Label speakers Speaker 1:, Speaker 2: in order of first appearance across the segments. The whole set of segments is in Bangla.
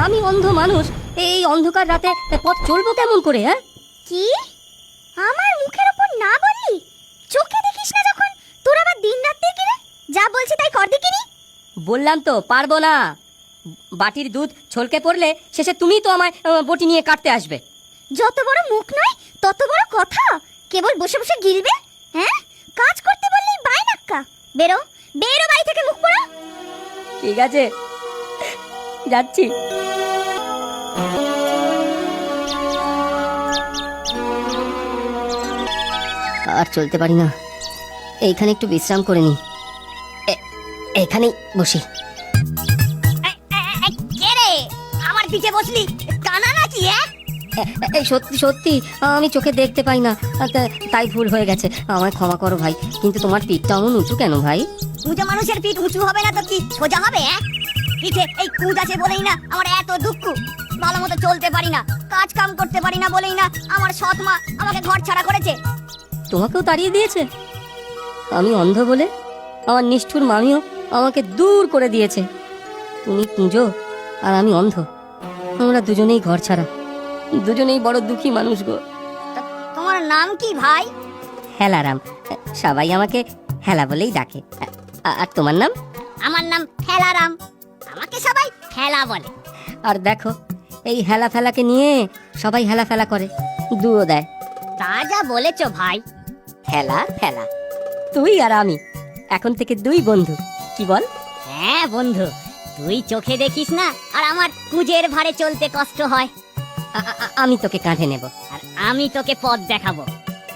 Speaker 1: আমি অন্ধ মানুষ, এই অন্ধকার রাতে পথ চলবো কেমন করে? হ্যাঁ,
Speaker 2: কি আমার মুখের উপর না বললি? চোখে দেখিস না যখন, তোর আবার দিন রাত দেখি রে? যা বলছি তাই কর দেখিনি।
Speaker 1: বললাম তো পারবো না। বাটির দুধ ছলকে পড়লে শেষে তুমি তো আমায় বটি নিয়ে কাটতে আসবে।
Speaker 2: যত বড় মুখ নয় তত বড় কথা, কেবল বসে বসে গিলবে। হ্যাঁ, কাজ করতে বললেই বাইনাক্কা। বেরো বেরো বাড়ি থেকে, মুখ পোড়া।
Speaker 1: ঠিক আছে, যাচ্ছি। আর চলতে পারি না, এইখানে একটু বিশ্রাম করে নি। এখানেই বসি।
Speaker 2: কে রে আমার পিঠে বসলি? কানা নাকি?
Speaker 1: এই সত্যি সত্যি আমি চোখে দেখতে পাই না, তাই ভুল হয়ে গেছে, আমায় ক্ষমা করো ভাই। কিন্তু তোমার পিঠটা অমন উঁচু কেন ভাই?
Speaker 2: উঁচু মানুষের পিঠ উঁচু হবে না তো কি সোজা হবে? পিঠে এই কুঁজ আছে বলেই না আমার এত দুঃখ। ভালো মতো চলতে পারি না, কাজ কাম করতে পারি না বলেই না আমার সৎ মা আমাকে ঘর ছাড়া করেছে।
Speaker 1: তোমাকেও তাড়িয়ে দিয়েছে? আমি অন্ধ বলে আমার নিষ্ঠুর মামিও আমাকে দূর করে দিয়েছে। তুমি কুঁজো আর আমি অন্ধ, আমরা দুজনেই ঘর ছাড়া, দুজনেই বড় দুঃখী মানুষ গো।
Speaker 2: তোমার নাম কি ভাই?
Speaker 1: হেলারাম, সবাই আমাকে হেলা বলেই ডাকে। আর তোমার নাম?
Speaker 2: আমার নাম হেলারাম, আমাকে সবাই হেলা বলে।
Speaker 1: আর দেখো, এই হেলা ফেলাকে নিয়ে সবাই হেলা ফেলা করে, দুও দেয়।
Speaker 2: তা যা বলেছো ভাই।
Speaker 1: হেলা ফেলা, তুই আর আমি এখন থেকে দুই বন্ধু, কি বল?
Speaker 2: হ্যাঁ বন্ধু, তুই চোখে দেখিস না আর আমার কুজের ভারে চলতে কষ্ট হয়।
Speaker 1: আমি তোকে কাঁধে নেব
Speaker 2: আর আমি তোকে পথ দেখাবো।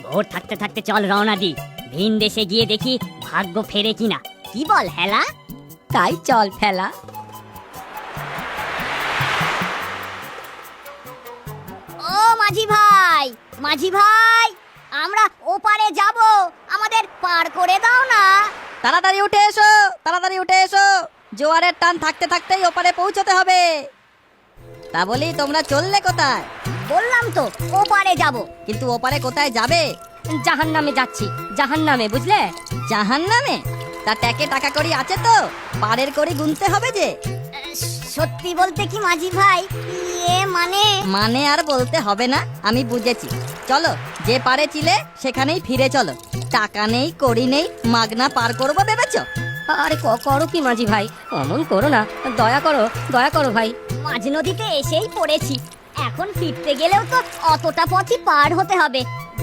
Speaker 2: ভোর থাকতে থাকতে চল রওনা দি, ভিন দেশে গিয়ে দেখি ভাগ্য ফেরে কিনা। কি বল হেলা?
Speaker 1: তাই চল ফেলা।
Speaker 2: ও মাঝি ভাই, মাঝি ভাই, আমরা ওপারে যাব, আমাদের পার করে দাও না।
Speaker 1: তাড়াতাড়ি উঠে এসো, তাড়াতাড়ি উঠে এসো, জোয়ারের টান থাকতে থাকতেই ওপারে পৌঁছতে হবে। তা বলি তোমরা চললে কোথায়?
Speaker 2: বললাম তো ওপারে যাব।
Speaker 1: কিন্তু ওপারে কোথায় যাবে? জাহান্নামে যাচ্ছি, জাহান্নামে, বুঝলে? জাহান্নামে? তা ট্যাকে টাকা করি আছে তো, পারের করি গুনতে হবে যে।
Speaker 2: সত্যি বলতে কি মাঝি ভাই, মানে
Speaker 1: আর বলতে হবে না, আমি বুঝেছি। চলো, যে পারে ছিলে সেখানেই ফিরে চলো। টাকা নেই কড়ি নেই, মাগনা পার করবো ভেবেছো? আরে করো কি মাঝি ভাই, অমন করো না, দয়া করো, দয়া করো ভাই।
Speaker 2: মাঝ নদীতে এসেই পড়েছি, এখন ফিরতে গেলেও তো অতটা পথই পার হতে হবে।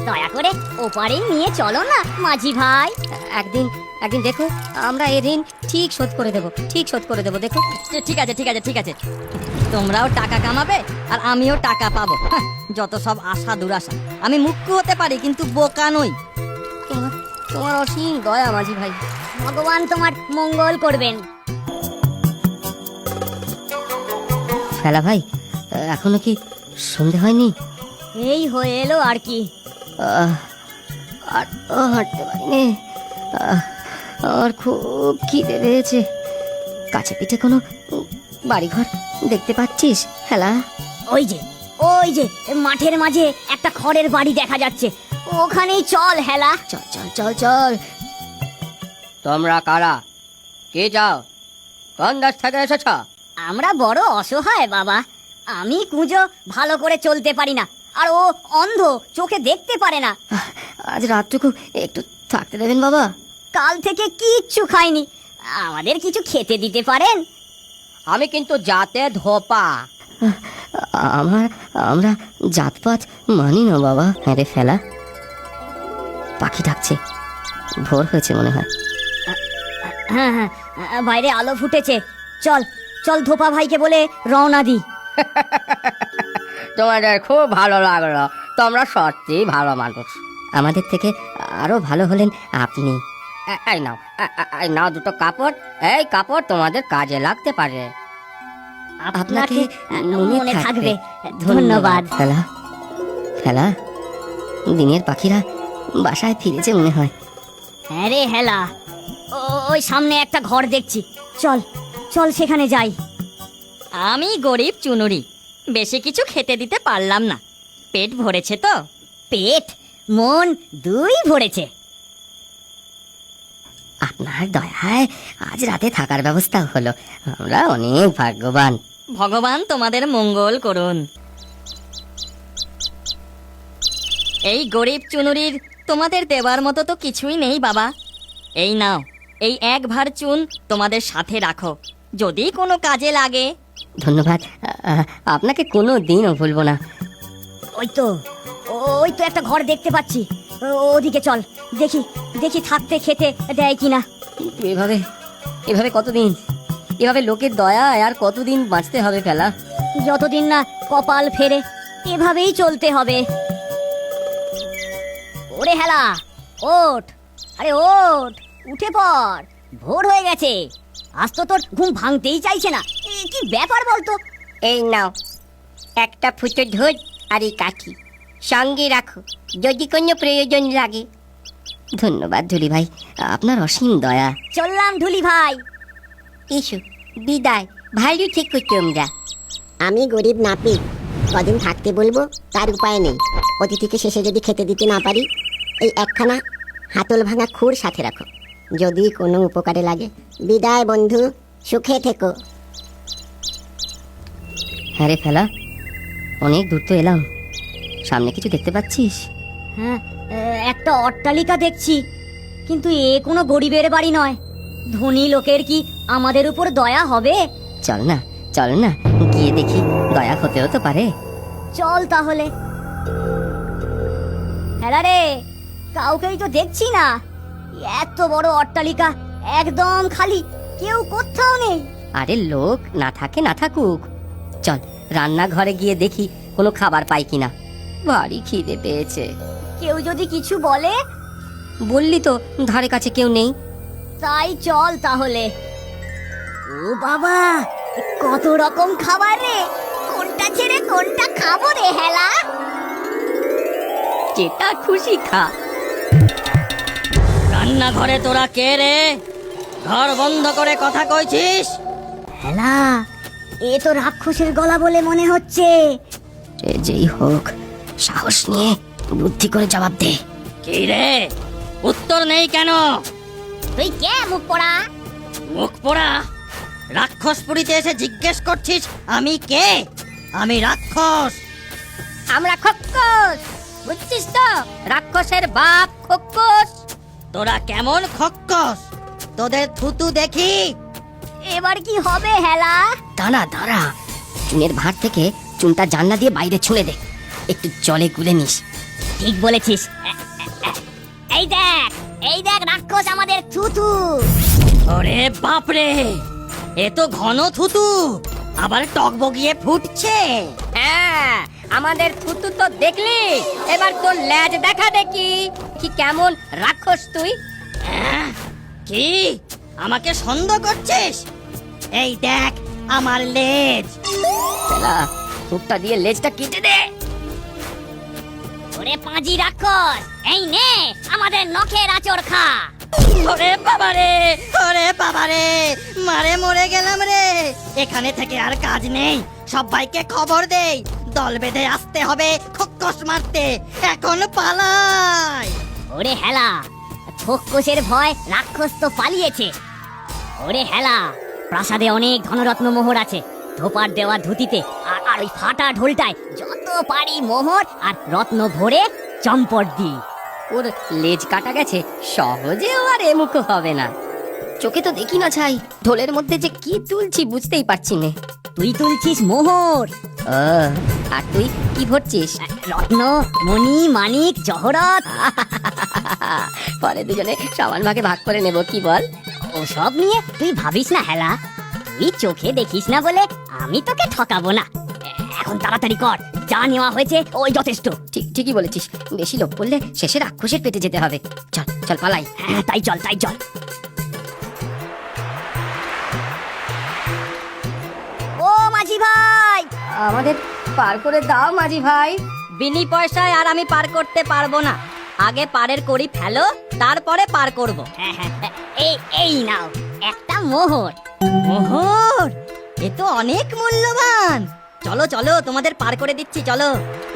Speaker 2: দয়া করে ওপারেই নিয়ে চলো না মাঝি ভাই।
Speaker 1: একদিন একদিন দেখো, আমরা এই ঋণ ঠিক শোধ করে দেবো, ঠিক শোধ করে দেবো, দেখো। ঠিক আছে ঠিক আছে ঠিক আছে, তোমরাও টাকা কামাবে আর আমিও টাকা পাবো। যত সব আশা দুরাশা। আমি মুখ্য হতে পারি কিন্তু বোকা নই। তোমার অসীম দয়া মাঝি ভাই,
Speaker 2: ভগবান তোমার মঙ্গল করবেন।
Speaker 1: ফেলা ভাই, এখনো কি সন্ধে হয়নি?
Speaker 2: এই হয়ে এলো আর কি।
Speaker 1: আর হাঁটতে পারিনি, আর খুব খিদে পেয়েছে। কাছে পিঠে কোনো বাড়িঘর দেখতে পাচ্ছিস হেলা?
Speaker 2: ওই যে মাঠের মাঝে একটা খড়ের বাড়ি দেখা যাচ্ছে, ওখানেই চল হেলা।
Speaker 1: চল চল চল চল। তোমরা কারা? কে যাও? কোন দেশ থেকে এসেছ?
Speaker 2: আমরা বড় অসহায় বাবা। আমি কুঁজো ভালো করে চলতে পারি না, আর ও অন্ধ, চোখে দেখতে পারে না।
Speaker 1: আজ রাতটুকু একটু থাকতে দেবেন বাবা?
Speaker 2: কাল থেকে কিচ্ছু খাইনি, আমাদের কিছু খেতে দিতে পারেন?
Speaker 1: আমি কিন্তু জাতে ধোপা। আমরা জাতপাত মানি না বাবা। হ্যাঁ রে ফেলা, পাখি ডাকছে, ভোর হয়েছে মনে হয়।
Speaker 2: হ্যাঁ হ্যাঁ, বাইরে আলো ফুটেছে, চল চল ধোপা ভাইকে বলে রওনা দি।
Speaker 1: তোমাদের খুব ভালো লাগলো, তোমরা সত্যি ভালো মানুষ। আমাদের থেকে আরো ভালো হলেন আপনি। এই নাও, এই নাও দুটো কাপড়, এই কাপড় তোমাদের কাজে লাগতে পারে।
Speaker 2: আপনাকে মনে থাকবে, ধন্যবাদ।
Speaker 1: ফেলা ফেলা, দিনের পাখিরা বাসায় ফিরেছে মনে হয়।
Speaker 2: হ্যাঁ রে হেলা, ওই সামনে একটা ঘর দেখছি, চল চল সেখানে যাই।
Speaker 3: আমি গরিব চুনুরি, বেশি কিছু খেতে দিতে পারলাম না। পেট ভরেছে তো?
Speaker 2: পেট মন দুই ভরেছে।
Speaker 1: আপনার দয়ায় আজ রাতে থাকার ব্যবস্থা হলো, আমরা অনেক ভাগ্যবান।
Speaker 3: ভগবান তোমাদের মঙ্গল করুন। এই গরিব চুনুরির তোমাদের দেওয়ার মতো তো কিছুই নেই বাবা। এই নাও, এই এক ভার চুন তোমাদের সাথে রাখো, যদি কোনো কাজে লাগে।
Speaker 1: ধন্যবাদ, আপনাকে কোনো দিনও ভুলবো না।
Speaker 2: ওই তো ওই তো একটা ঘর দেখতে পাচ্ছি, ওদিকে চল, দেখি দেখি থাকতে খেতে দেয় কিনা।
Speaker 1: কিন্তু এভাবে এভাবে কতদিন, এভাবে লোকের দয়ায় আর কতদিন বাঁচতে হবে ফেলা?
Speaker 2: যতদিন না কপাল ফেরে এভাবেই চলতে হবে। ওরে হেলা, ওঠ, আরে ওঠ, উঠে পড়, ভোর হয়ে গেছে। আজ তো তোর ঘুম ভাঙতেই চাইছে না, কি ব্যাপার বলতো?
Speaker 4: এই নাও একটা ফুটো ঢোল আর এই কাঠি, সঙ্গে রাখো যদি কোনো প্রয়োজন লাগে।
Speaker 1: ধন্যবাদ ঢুলি ভাই, আপনার অসীম দয়া।
Speaker 2: চললাম ঢুলি ভাই।
Speaker 4: এসো, বিদায়, ভালো থেকো তোমরা।
Speaker 5: আমি গরিব নাপিত, কদিন থাকতে বলবো তার উপায় নেই। অতিথিকে শেষে যদি খেতে দিতে না পারি, এই একখানা হাতল ভাঙা খুর সাথে রাখো, যদি কোনো উপকারে লাগে। বিদায় বন্ধু, সুখে থেকো।
Speaker 1: হ্যাঁ রে ফেলা, অনেক দূর তো এলাম, সামনে কিছু দেখতে পাচ্ছিস?
Speaker 2: হ্যাঁ, একটা অট্টালিকা দেখছি, কিন্তু এ কোনো গরিবের বাড়ি নয়। ধনী লোকের কি আমাদের উপর দয়া হবে?
Speaker 1: চল না, চল না, গিয়ে দেখি, দয়া হতেও তো পারে।
Speaker 2: চল তাহলে। হ্যাঁ রে, কাউকেই তো দেখছি না। এত বড় অট্টালিকা একদম খালি, কেউ কোথাও নেই।
Speaker 1: আরে লোক না থাকে না থাকুক, চল রান্নাঘরে গিয়ে দেখি কোনো খাবার পাই কিনা, ভারী খিদে পেয়েছে।
Speaker 2: কেউ যদি কিছু বলে?
Speaker 1: বললি তো ধারে কাছে কেউ নেই।
Speaker 2: তাই চল তাহলে। ও বাবা, কত রকম খাবার রে, কোনটা ছেড়ে কোনটা খাবো রে হেলা?
Speaker 1: যেটা খুশি খা।
Speaker 3: রান্নাঘরে তোরা কে রে? ঘর বন্ধ করে কথা কইছিস?
Speaker 2: হেলা, এ তো রাক্ষসের গলা বলে মনে হচ্ছে।
Speaker 1: সে যেই হোক, সাহস নিয়ে বুদ্ধি করে জবাব দে।
Speaker 3: কি রে, উত্তর নেই কেন?
Speaker 2: তুই কে মুখ পড়া?
Speaker 3: মুখ পোড়া? রাক্ষসপুরীতে এসে জিজ্ঞেস করছিস আমি কে? আমি রাক্ষস।
Speaker 1: আমরা খক্কস, বুঝছিস তো? রাক্ষসের বাপ খক্কস।
Speaker 3: তোরা কেমন খক্কস? তোদের থুতু দেখি।
Speaker 2: এবার কি হবে হেলা?
Speaker 1: দাঁড়া দাঁড়া, চুনের ভাঁড় থেকে চুনটা জানলা দিয়ে বাইরে ছুঁড়ে দে, একটু জলে গুলে নিস।
Speaker 2: ঠিক বলেছিস। এই দেখ, এই দেখ রাক্ষস আমাদের থুতু।
Speaker 3: ওরে বাপরে, এ তো ঘন থুতু, আবার টকবগিয়ে ফুটছে।
Speaker 1: হ্যাঁ, আমাদের থুতু তো দেখলি, এবার তোর লেজ দেখা দেখি, কি কেমন রাক্ষস তুই।
Speaker 3: আহ, কি আমাকে সন্দেহ করছিস? এই দেখ আমার লেজ।
Speaker 1: বেলা, থুকটা দিয়ে লেজটা কেটে দে।
Speaker 2: ওরে পাঁজি রাক্ষস, এই নে আমাদের নখের আচর খা।
Speaker 3: ওরে বাবারে, ওরে বাবারে, মারে মরে গেলাম রে। এখানে থেকে আর কাজ নেই, সবাইকে খবর দেই, দল বেঁধে আসতে হবে খক্কস মারতে। এখন পালাই।
Speaker 2: ওরে হেলা, খক্কসের ভয় রাক্ষস তো পালিয়েছে। ওরে হেলা, প্রাসাদে অনেক ধনরত্ন মোহর আছে, ধোপার দেওয়া ধুতিতে আর ওই ফাটা ঢোলটায় যত পারি মোহর আর রত্ন ভরে চম্পট দি।
Speaker 1: ওর লেজ কাটা গেছে, সহজেও আর এমুখ হবে না। চোখে তো দেখি না ছাই, ঢোলের মধ্যে যে কি তুলছি বুঝতেই পারছি না।
Speaker 2: তুই তুলছিস মোহর,
Speaker 1: ও, আর তুই কি ভরছিস?
Speaker 2: রত্ন, মণি, মানিক, জহরত।
Speaker 1: পরে দুজনে সমান ভাগে ভাগ করে নেব, কি বল?
Speaker 2: ও সব নিয়ে তুই ভাবিস না হেলা, তুই চোখে দেখিস না বলে আমি তোকে ঠকাবো না। এখন তাড়াতাড়ি কর, যা নেওয়া হয়েছে ওই যথেষ্ট।
Speaker 1: ঠিকই বলেছিস, বেশি লোক পড়লে শেষে রাক্ষসের পেটে যেতে হবে। চল চল পালাই।
Speaker 2: হ্যাঁ, তাই চল তাই চল। ও মাঝি ভাই,
Speaker 1: আমাদের পার করে দাও মাঝি ভাই।
Speaker 3: বিনি পয়সায় আর আমি পার করতে পারবো না। আগে পারের করি ফেলো, তারপরে পার করব।
Speaker 2: হ্যাঁ, হ্যাঁ, হ্যাঁ, এই নাও একটা মোহর।
Speaker 3: মোহর, এ তো অনেক মূল্যবান। চলো চলো, তোমাদের পার করে দিচ্ছি, চলো।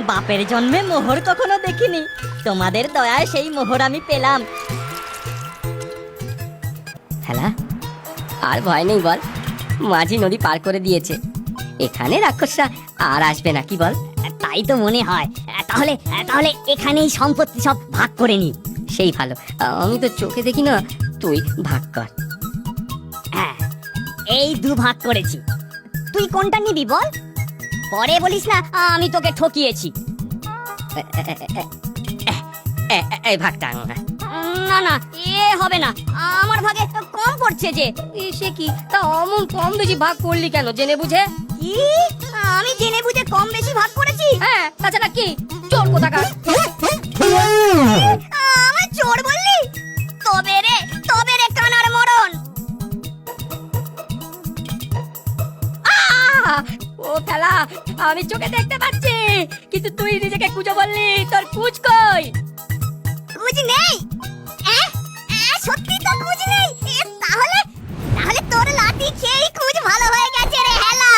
Speaker 3: বাপের জন্মে মোহর কখনো দেখিনি, তোমাদের দয়ায় সেই মোহর আমি পেলাম।
Speaker 1: হেলা, আর ভয় নেই বল, মাঝি নদী পার করে দিয়েছে। এখানে রাক্ষসরা আর আসবে না, কি বল?
Speaker 2: তাই তো মনে হয়। তাহলে তাহলে এখানেই সম্পত্তি সব ভাগ করে নি।
Speaker 1: সেই ভালো, আমি তো চোখে দেখি না, তুই ভাগ কর।
Speaker 2: হ্যাঁ, এই দুভাগ করেছি। তুই কোনটা নিবি বল? পরে বলিস না আমি তোকে ঠকিয়েছি।
Speaker 1: এই ভাগটা আনো না।
Speaker 2: না না, এ হবে না, আমার ভাগে কম পড়ছে যে।
Speaker 1: সে কি, তা অমন কম বেশি ভাগ করলি কেন, জেনে বুঝে?
Speaker 2: কি, আমি জেনে বুঝে কম বেশি ভাগ করেছি?
Speaker 1: হ্যাঁ, তাছাড়া কি, চোর কোথাকার।
Speaker 2: আমার চোর বললি? তবে রে কানার মরণ।
Speaker 1: ও খেলা, আমি চোখে দেখতে পাচ্ছি, কিন্তু তুই নিজেকে কুজো বললি, তোর কুচ কই?
Speaker 2: কুজ নেই? সত্যি তো কুজ নেই? তাহলে তোর লাঠি খেয়েই কুজ ভালো হয়ে গেছে রে হেলা।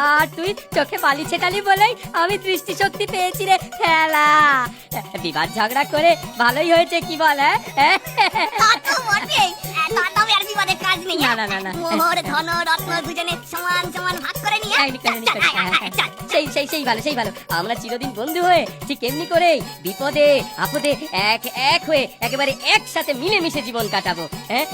Speaker 1: আর তুই চোখে বালি ছেটালি বলেই আমি দৃষ্টি শক্তি পেয়েছি রে খেলা। বিবাদ ঝগড়া করে ভালোই হয়েছে, কি বল? হ্যাঁ,
Speaker 2: তা তো বটেই। তবে আর বিবাদের কাজ নেই।
Speaker 1: না, না, না, না।
Speaker 2: মোহর ধন রত্ন দুজনে সমান সমান ভাগ করে নিয়ে
Speaker 1: সেই ভালো। আমরা চিরদিন বন্ধু হয়ে ঠিক এমনি করে বিপদে আপদে এক হয়ে একেবারে একসাথে মিলেমিশে জীবন কাটাবো। হ্যাঁ।